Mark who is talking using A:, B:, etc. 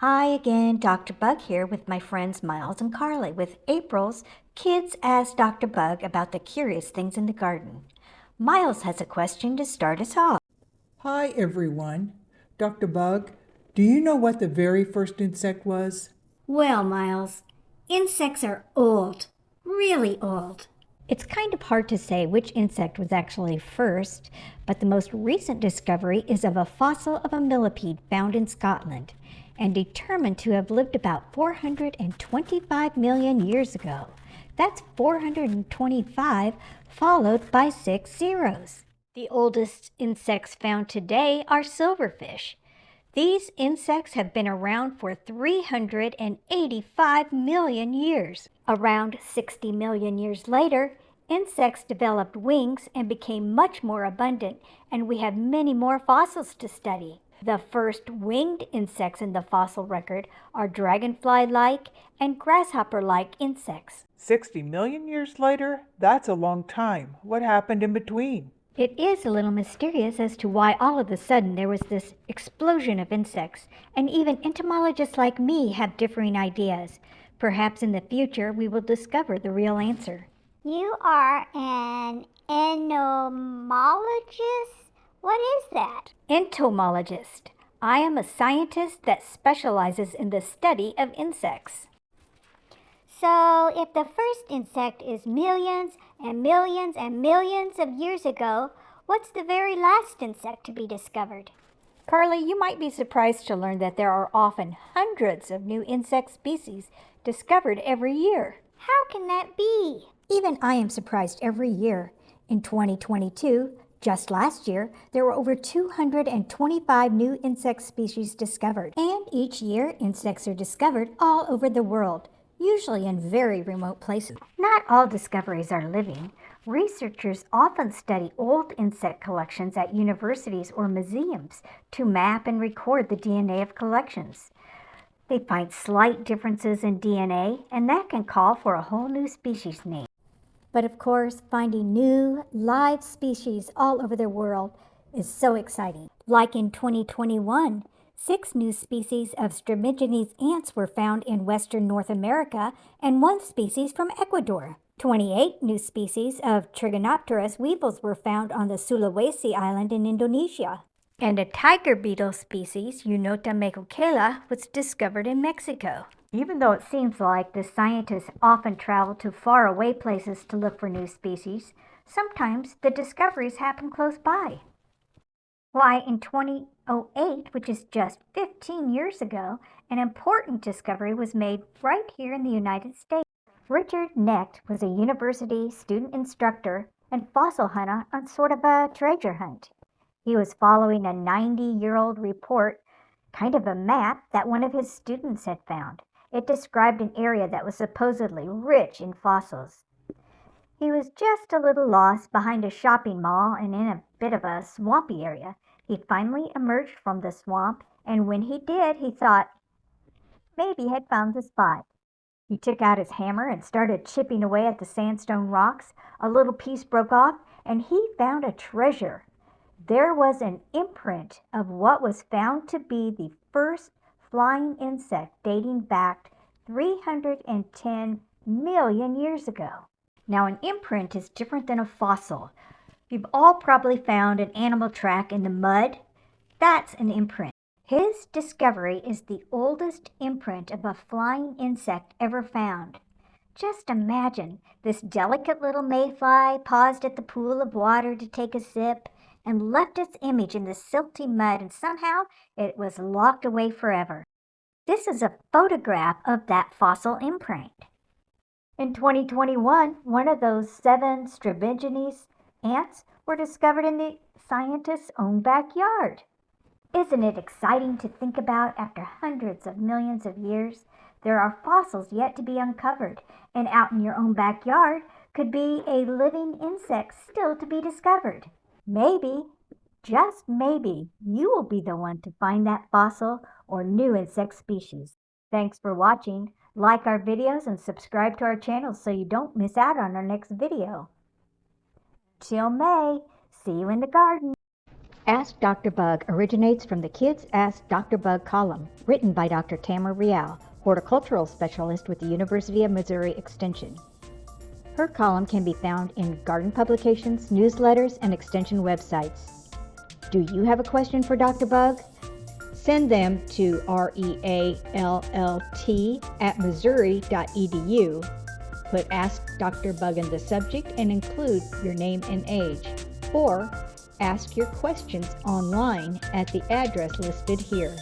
A: Hi again, Dr. Bug here with my friends Miles and Karli with April's Kids Ask Dr. Bug about the curious things in the garden. Miles has a question to start us off.
B: Hi everyone. Dr. Bug, do you know what the very first insect was?
C: Well, Miles, insects are old, really old.
A: It's kind of hard to say which insect was actually first, but the most recent discovery is of a fossil of a millipede found in Scotland and determined to have lived about 425 million years ago. That's 425 followed by 6 zeros. The oldest insects found today are silverfish. These insects have been around for 385 million years. Around 60 million years later, insects developed wings and became much more abundant, and we have many more fossils to study. The first winged insects in the fossil record are dragonfly-like and grasshopper-like insects.
B: 60 million years later? That's a long time. What happened in between?
A: It is a little mysterious as to why all of a sudden there was this explosion of insects, and even entomologists like me have differing ideas. Perhaps in the future we will discover the real answer.
C: You are an entomologist? What is that?
A: Entomologist. I am a scientist that specializes in the study of insects.
C: So, if the first insect is millions and millions and millions of years ago, what's the very last insect to be discovered?
A: Karli, you might be surprised to learn that there are often hundreds of new insect species discovered every year.
C: How can that be?
A: Even I am surprised every year. In 2022, just last year, there were over 225 new insect species discovered. And each year, insects are discovered all over the world, usually in very remote places. Not all discoveries are living. Researchers often study old insect collections at universities or museums to map and record the DNA of collections. They find slight differences in DNA, and that can call for a whole new species name. But of course, finding new, live species all over the world is so exciting. Like in 2021, 6 new species of Stramigenes ants were found in western North America and 1 species from Ecuador. 28 new species of Trigonopterus weevils were found on the Sulawesi Island in Indonesia. And a tiger beetle species, Eunota megokela, was discovered in Mexico. Even though it seems like the scientists often travel to faraway places to look for new species, sometimes the discoveries happen close by. Why, in 2008, which is just 15 years ago, an important discovery was made right here in the United States. Richard Knecht was a university student instructor and fossil hunter on sort of a treasure hunt. He was following a 90-year-old report, kind of a map, that one of his students had found. It described an area that was supposedly rich in fossils. He was just a little lost behind a shopping mall and in a bit of a swampy area. He finally emerged from the swamp, and when he did, he thought maybe he had found the spot. He took out his hammer and started chipping away at the sandstone rocks. A little piece broke off, and he found a treasure. There was an imprint of what was found to be the first flying insect dating back 310 million years ago. Now, an imprint is different than a fossil. You've all probably found an animal track in the mud. That's an imprint. His discovery is the oldest imprint of a flying insect ever found. Just imagine, this delicate little mayfly paused at the pool of water to take a sip and left its image in the silty mud, and somehow it was locked away forever. This is a photograph of that fossil imprint. In 2021, one of those 7 Stramigenes ants were discovered in the scientist's own backyard. Isn't it exciting to think about? After hundreds of millions of years, there are fossils yet to be uncovered, and out in your own backyard could be a living insect still to be discovered. Maybe, just maybe, you will be the one to find that fossil or new insect species. Thanks for watching. Like our videos and subscribe to our channel so you don't miss out on our next video. Till May, see you in the garden. Ask Dr. Bug originates from the Kids Ask Dr. Bug column, written by Dr. Tamra Reall, horticultural specialist with the University of Missouri Extension. Her column can be found in garden publications, newsletters, and extension websites. Do you have a question for Dr. Bug? Send them to realt@missouri.edu. Put Ask Dr. Bug in the subject and include your name and age. Or ask your questions online at the address listed here.